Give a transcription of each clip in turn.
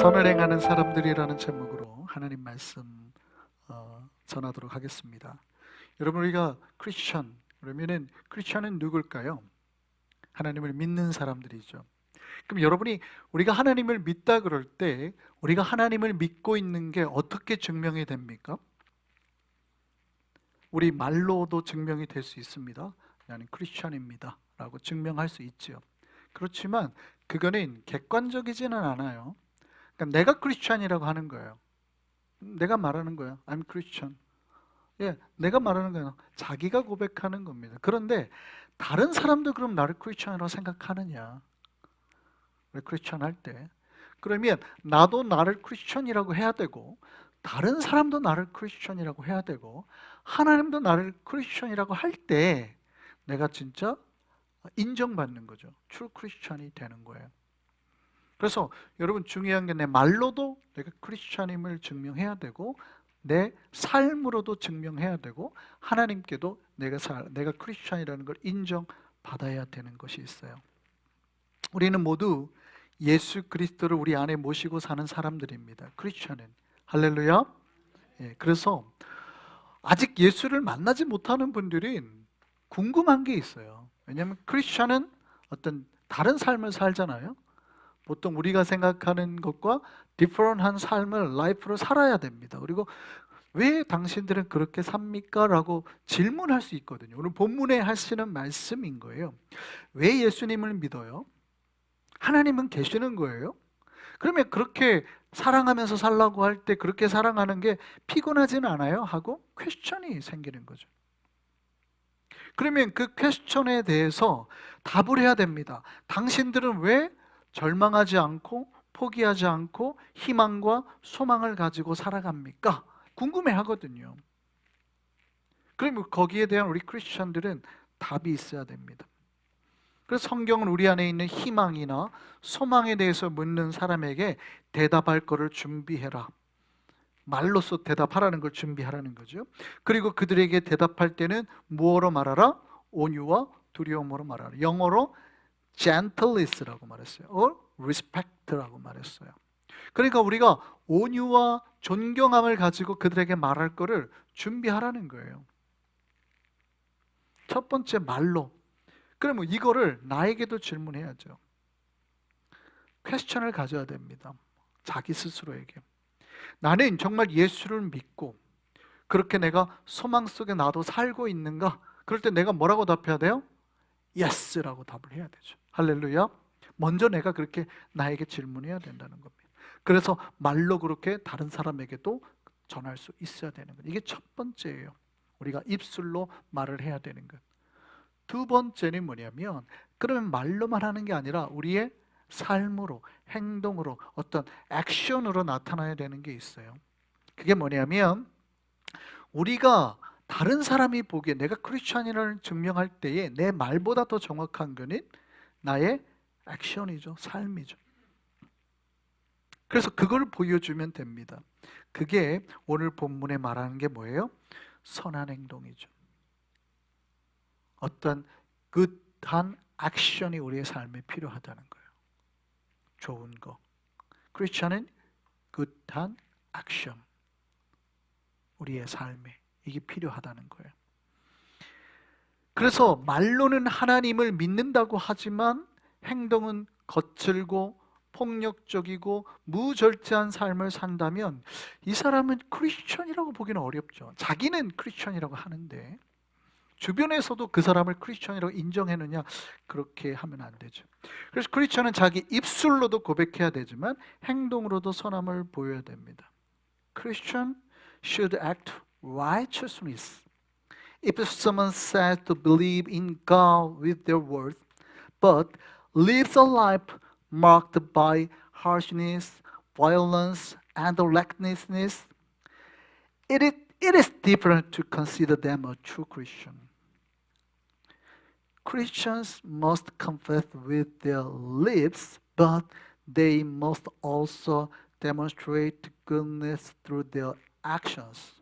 선을 행하는 사람들이라는 제목으로 하나님 말씀 전하도록 하겠습니다. 여러분, 우리가 크리스천 그러면은 크리스천은 누굴까요? 하나님을 믿는 사람들이죠. 그럼 여러분이 우리가 하나님을 믿다 그럴 때 우리가 하나님을 믿고 있는 게 어떻게 증명이 됩니까? 우리 말로도 증명이 될 수 있습니다. 나는 크리스천입니다 라고 증명할 수 있죠. 그렇지만 그거는 객관적이지는 않아요. 그러니까 내가 크리스천이라고 하는 거예요. 내가 말하는 거예요. I'm Christian. 예, 내가 말하는 거예요. 자기가 고백하는 겁니다. 그런데 다른 사람도 그럼 나를 크리스천이라고 생각하느냐? 왜 크리스천 할 때? 그러면 나도 나를 크리스천이라고 해야 되고 다른 사람도 나를 크리스천이라고 해야 되고 하나님도 나를 크리스천이라고 할 때 내가 진짜 인정받는 거죠. true 크리스천이 되는 거예요. 그래서 여러분, 중요한 게 내 말로도 내가 크리스천임을 증명해야 되고 내 삶으로도 증명해야 되고 하나님께도 내가 크리스천이라는 걸 인정받아야 되는 것이 있어요. 우리는 모두 예수 그리스도를 우리 안에 모시고 사는 사람들입니다. 크리스천은. 할렐루야. 예, 그래서 아직 예수를 만나지 못하는 분들은 궁금한 게 있어요. 왜냐하면 크리스천은 어떤 다른 삶을 살잖아요. 보통 우리가 생각하는 것과 디퍼런한 삶을 라이프로 살아야 됩니다. 그리고 왜 당신들은 그렇게 삽니까? 라고 질문할 수 있거든요. 오늘 본문에 하시는 말씀인 거예요. 왜 예수님을 믿어요? 하나님은 계시는 거예요? 그러면 그렇게 사랑하면서 살라고 할 때 그렇게 사랑하는 게 피곤하지는 않아요? 하고 퀘스천이 생기는 거죠. 그러면 그 퀘스천에 대해서 답을 해야 됩니다. 당신들은 왜 절망하지 않고 포기하지 않고 희망과 소망을 가지고 살아갑니까? 궁금해 하거든요. 그러면 거기에 대한 우리 크리스천들은 답이 있어야 됩니다. 그래서 성경은 우리 안에 있는 희망이나 소망에 대해서 묻는 사람에게 대답할 것을 준비해라. 말로써 대답하라는 걸 준비하라는 거죠. 그리고 그들에게 대답할 때는 무엇으로 말하라? 온유와 두려움으로 말하라. 영어로 gentleness라고 말했어요. or respect라고 말했어요. 그러니까 우리가 온유와 존경함을 가지고 그들에게 말할 거를 준비하라는 거예요. 첫 번째, 말로. 그러면 이거를 나에게도 질문해야죠. 퀘스천을 가져야 됩니다. 자기 스스로에게. 나는 정말 예수를 믿고 그렇게 내가 소망 속에 나도 살고 있는가? 그럴 때 내가 뭐라고 답해야 돼요? Yes라고 답을 해야 되죠. 할렐루야. 먼저 내가 그렇게 나에게 질문해야 된다는 겁니다. 그래서 말로 그렇게 다른 사람에게도 전할 수 있어야 되는 것. 이게 첫 번째예요. 우리가 입술로 말을 해야 되는 것. 두 번째는 뭐냐면, 그러면 말로만 하는 게 아니라 우리의 삶으로, 행동으로, 어떤 액션으로 나타나야 되는 게 있어요. 그게 뭐냐면, 우리가 다른 사람이 보기에 내가 크리스찬이라는 증명할 때에 내 말보다 더 정확한 거는 나의 액션이죠. 삶이죠. 그래서 그걸 보여주면 됩니다. 그게 오늘 본문에 말하는 게 뭐예요? 선한 행동이죠. 어떤 굿한 액션이 우리의 삶에 필요하다는 거예요. 좋은 거. 크리스찬은 굿한 액션. 우리의 삶에 이게 필요하다는 거예요. 그래서 말로는 하나님을 믿는다고 하지만 행동은 거칠고 폭력적이고 무절제한 삶을 산다면 이 사람은 크리스천이라고 보기는 어렵죠. 자기는 크리스천이라고 하는데 주변에서도 그 사람을 크리스천이라고 인정했느냐? 그렇게 하면 안 되죠. 그래서 크리스천은 자기 입술로도 고백해야 되지만 행동으로도 선함을 보여야 됩니다. Christian should act righteousness. If someone says to believe in God with their words, but lives a life marked by harshness, violence, and recklessness, it is different to consider them a true Christian. Christians must confess with their lips, but they must also demonstrate goodness through their actions.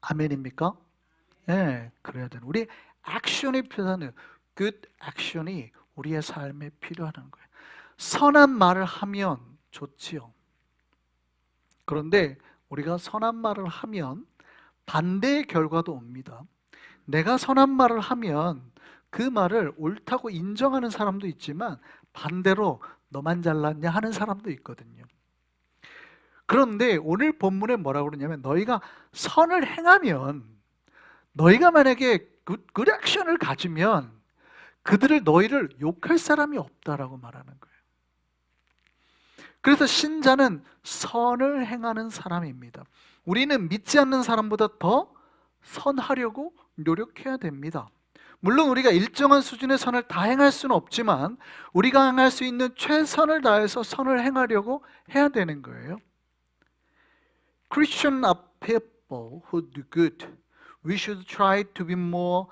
아멘입니까? 네, 그래야 되는. 우리 액션이 필요하는, good action이 우리의 삶에 필요한 거예요. 선한 말을 하면 좋지요. 그런데 우리가 선한 말을 하면 반대의 결과도 옵니다. 내가 선한 말을 하면 그 말을 옳다고 인정하는 사람도 있지만 반대로 너만 잘났냐 하는 사람도 있거든요. 그런데 오늘 본문에 뭐라고 그러냐면 너희가 선을 행하면, 너희가 만약에 굿 액션을 가지면 너희를 욕할 사람이 없다라고 말하는 거예요. 그래서 신자는 선을 행하는 사람입니다. 우리는 믿지 않는 사람보다 더 선하려고 노력해야 됩니다. 물론 우리가 일정한 수준의 선을 다 행할 수는 없지만 우리가 행할 수 있는 최선을 다해서 선을 행하려고 해야 되는 거예요. Christians are people who do good. We should try to be more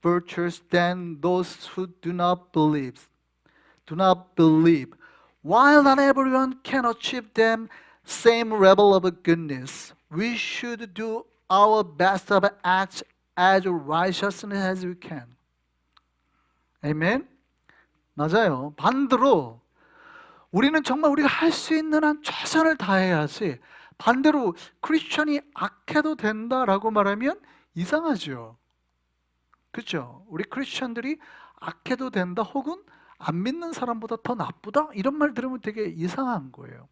virtuous than those who do not believe. While not everyone can achieve the same level of goodness, we should do our best to act as righteous as we can. 아멘? 맞아요. 반대로 우리는 정말 우리가 할 수 있는 한 최선을 다해야지, 반대로 크리스천이 악해도 된다라고 말하면 이상하죠. 그렇죠? 우리 크리스천들이 악해도 된다 혹은 안 믿는 사람보다 더 나쁘다? 이런 말 들으면 되게 이상한 거예요.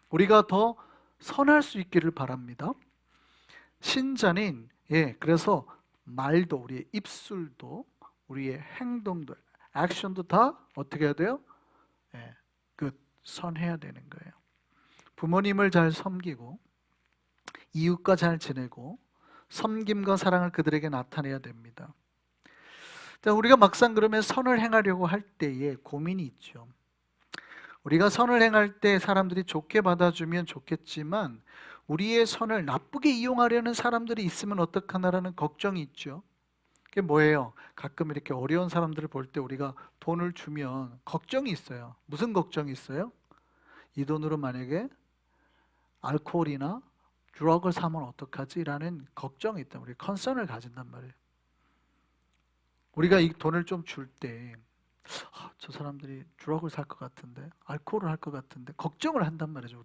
우리가 더 선할 수 있기를 바랍니다. 신자는 그래서 말도, 우리의 입술도, 우리의 행동도, 액션도 다 어떻게 해야 돼요? 선해야 되는 거예요. 부모님을 잘 섬기고 이웃과 잘 지내고 섬김과 사랑을 그들에게 나타내야 됩니다. 자, 우리가 막상 그러면 선을 행하려고 할 때에 고민이 있죠. 우리가 선을 행할 때 사람들이 좋게 받아주면 좋겠지만 우리의 선을 나쁘게 이용하려는 사람들이 있으면 어떡하나라는 걱정이 있죠. 그게 뭐예요? 가끔 이렇게 어려운 사람들을 볼 때 우리가 돈을 주면 걱정이 있어요. 무슨 걱정이 있어요? 이 돈으로 만약에 알코올이나 드럭을 사면 어떡하지? 라는 걱정이 있다. 우리 컨선을 가진단 말이에요. 우리가 이 돈을 좀 줄 때 저 사람들이 드럭을 살 것 같은데, 알코올을 할 것 같은데 걱정을 한단 말이죠.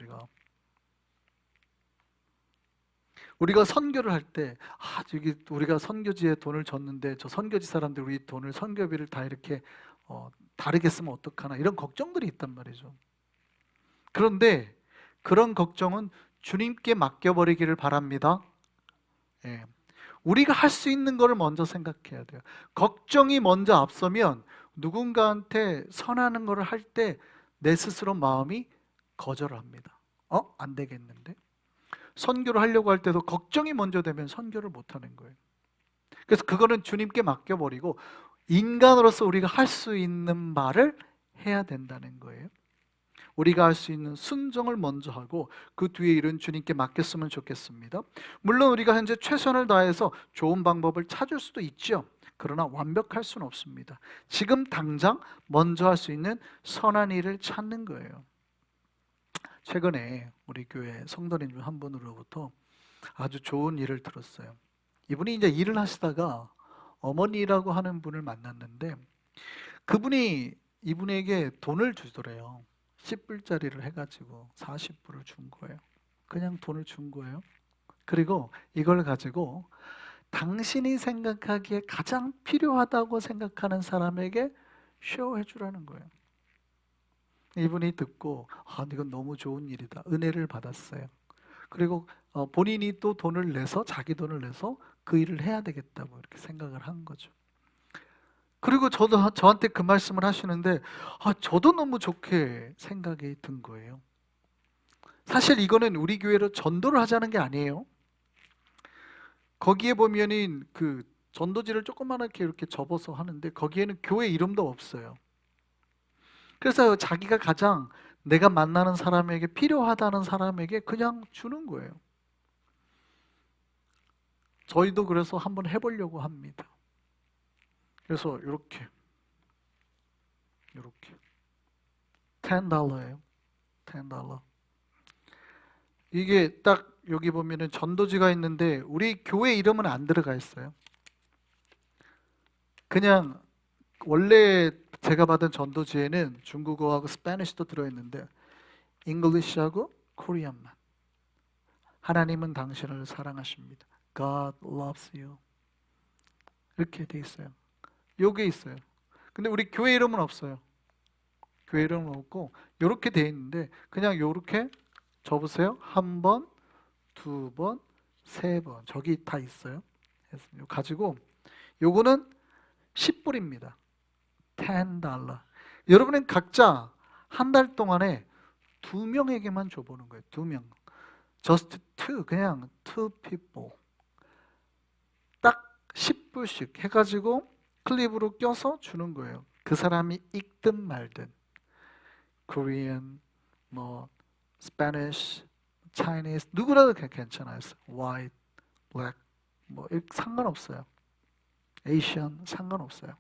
우리가 선교를 할 때 저기 우리가 선교지에 돈을 줬는데 저 선교지 사람들이 우리 돈을, 선교비를 다 이렇게 다르게 쓰면 어떡하나, 이런 걱정들이 있단 말이죠. 그런데 그런 걱정은 주님께 맡겨버리기를 바랍니다. 우리가 할 수 있는 것을 먼저 생각해야 돼요. 걱정이 먼저 앞서면 누군가한테 선하는 것을 할 때 내 스스로 마음이 거절합니다. 안 되겠는데? 선교를 하려고 할 때도 걱정이 먼저 되면 선교를 못 하는 거예요. 그래서 그거는 주님께 맡겨버리고 인간으로서 우리가 할 수 있는 말을 해야 된다는 거예요. 우리가 할 수 있는 순종을 먼저 하고 그 뒤에 일은 주님께 맡겼으면 좋겠습니다. 물론 우리가 현재 최선을 다해서 좋은 방법을 찾을 수도 있죠. 그러나 완벽할 수는 없습니다. 지금 당장 먼저 할 수 있는 선한 일을 찾는 거예요. 최근에 우리 교회 성도님 중 한 분으로부터 아주 좋은 일을 들었어요. 이분이 이제 일을 하시다가 어머니라고 하는 분을 만났는데 그분이 이분에게 돈을 주더래요. 10불짜리를 해가지고 40불을 준 거예요. 그냥 돈을 준 거예요. 그리고 이걸 가지고 당신이 생각하기에 가장 필요하다고 생각하는 사람에게 쉐어해 주라는 거예요. 이분이 듣고 이건 너무 좋은 일이다, 은혜를 받았어요. 그리고 본인이 또 돈을 내서, 자기 돈을 내서 그 일을 해야 되겠다고 이렇게 생각을 한 거죠. 그리고 저한테 그 말씀을 하시는데 저도 너무 좋게 생각이 든 거예요. 사실 이거는 우리 교회로 전도를 하자는 게 아니에요. 거기에 보면은 그 전도지를 조그맣게 이렇게 접어서 하는데 거기에는 교회 이름도 없어요. 그래서 자기가 가장 내가 만나는 사람에게, 필요하다는 사람에게 그냥 주는 거예요. 저희도 그래서 한번 해보려고 합니다. 그래서 이렇게 $10예요. $10. 이게 딱 여기 보면은 전도지가 있는데 우리 교회 이름은 안 들어가 있어요. 그냥 원래 제가 받은 전도지에는 중국어하고 스페니쉬도 들어있는데 잉글리시하고 코리안만. 하나님은 당신을 사랑하십니다. God loves you. 이렇게 돼 있어요. 요게 있어요. 근데 우리 교회 이름은 없어요. 교회 이름은 없고 요렇게 돼 있는데 그냥 요렇게 접으세요. 한 번, 두 번, 세 번. 저기 다 있어요. 그래서 요 가지고 요거는 10불입니다. $10. 여러분은 각자 한 달 동안에 2명에게만 줘보는 거예요. 2명. Just two. 그냥 two people. 딱 10불씩 해가지고 클립으로 껴서 주는 거예요. 그 사람이 읽든 말든. Korean, 뭐 Spanish, Chinese 누구라도 괜찮아요. White, Black 뭐 상관없어요. Asian 상관없어요.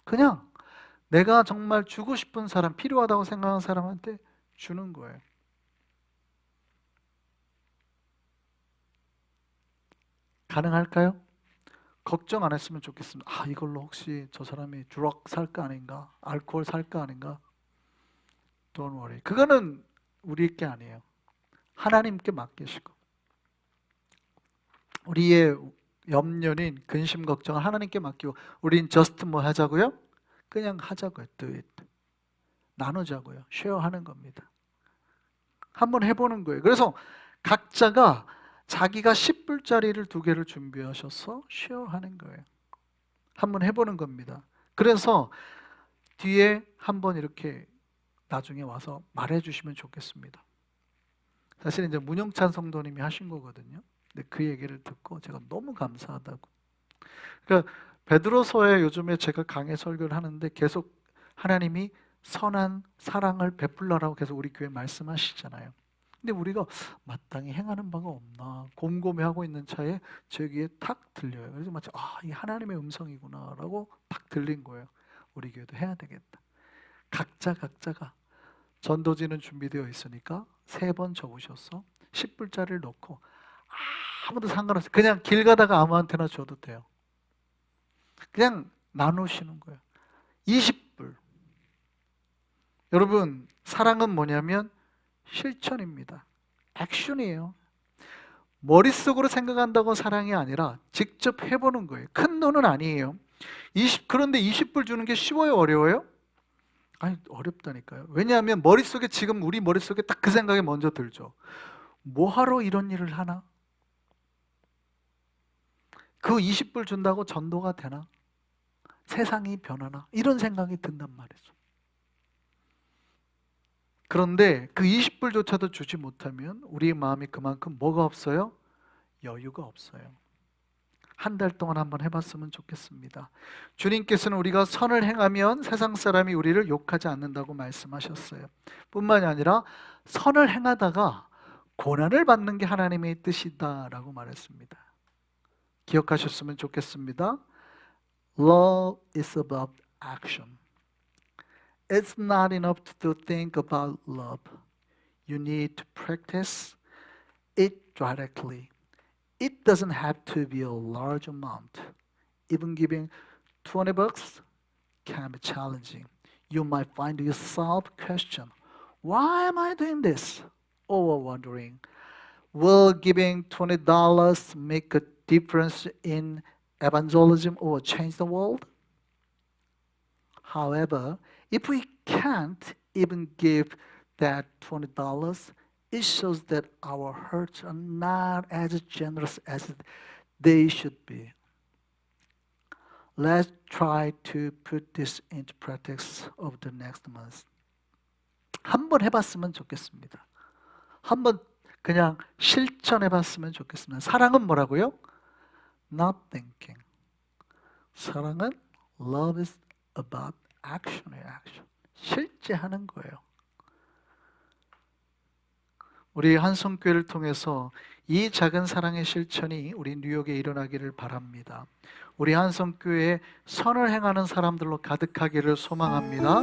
그냥 내가 정말 주고 싶은 사람, 필요하다고 생각하는 사람한테 주는 거예요. 가능할까요? 걱정 안 했으면 좋겠습니다. 아, 이걸로 혹시 저 사람이 드럭 살까 아닌가? 알코올 살까 아닌가? Don't worry. 그거는 우리 게 아니에요. 하나님께 맡기시고. 우리의 염려는 근심 걱정을 하나님께 맡기고 우린 just 뭐 하자고요? 그냥 하자고요. Do it. 나누자고요. 쉐어하는 겁니다. 한번 해보는 거예요. 그래서 각자가 자기가 10불짜리를 2개를 준비하셔서 쉐어하는 거예요. 한번 해보는 겁니다. 그래서 뒤에 한번 이렇게 나중에 와서 말해주시면 좋겠습니다. 사실 이제 문영찬 성도님이 하신 거거든요. 근데 그 얘기를 듣고 제가 너무 감사하다고. 그러니까 베드로서에 요즘에 제가 강해 설교를 하는데 계속 하나님이 선한 사랑을 베풀라라고 계속 우리 교회 말씀하시잖아요. 근데 우리가 마땅히 행하는 바가 없나 곰곰이하고 있는 차에 제 귀에 탁 들려요. 그래서 마치 이 하나님의 음성이구나라고 탁 들린 거예요. 우리 교회도 해야 되겠다. 각자가 전도지는 준비되어 있으니까 3번 적으셔서 10불짜리를 넣고 아무도 상관없어요. 그냥 길 가다가 아무한테나 줘도 돼요. 그냥 나누시는 거예요. 20불. 여러분, 사랑은 뭐냐면 실천입니다. 액션이에요. 머릿속으로 생각한다고 사랑이 아니라 직접 해보는 거예요. 큰 돈은 아니에요. 그런데 20불 주는 게 쉬워요? 어려워요? 아니, 어렵다니까요. 왜냐하면 머릿속에 지금 우리 머릿속에 딱 그 생각이 먼저 들죠. 뭐하러 이런 일을 하나? 그 20불 준다고 전도가 되나? 세상이 변하나? 이런 생각이 든단 말이죠. 그런데 그 20불조차도 주지 못하면 우리의 마음이 그만큼 뭐가 없어요? 여유가 없어요. 한 달 동안 한번 해봤으면 좋겠습니다. 주님께서는 우리가 선을 행하면 세상 사람이 우리를 욕하지 않는다고 말씀하셨어요. 뿐만이 아니라 선을 행하다가 고난을 받는 게 하나님의 뜻이다라고 말했습니다. 기억하셨으면 좋겠습니다. Love is about action. It's not enough to think about love. You need to practice it directly. It doesn't have to be a large amount. Even giving $20 can be challenging. You might find yourself question, why am I doing this? Or wondering, will giving $20 make a difference in evangelism or change the world? However, if we can't even give that $20, it shows that our hearts are not as generous as they should be. Let's try to put this into practice over the next month. 한번 해봤으면 좋겠습니다. 한번 그냥 실천해봤으면 좋겠습니다. 사랑은 뭐라고요? Not thinking. 사랑은 love is about action이에요. action. 실제 하는 거예요. 우리 한성교회를 통해서 이 작은 사랑의 실천이 우리 뉴욕에 일어나기를 바랍니다. 우리 한성교회에 선을 행하는 사람들로 가득하기를 소망합니다.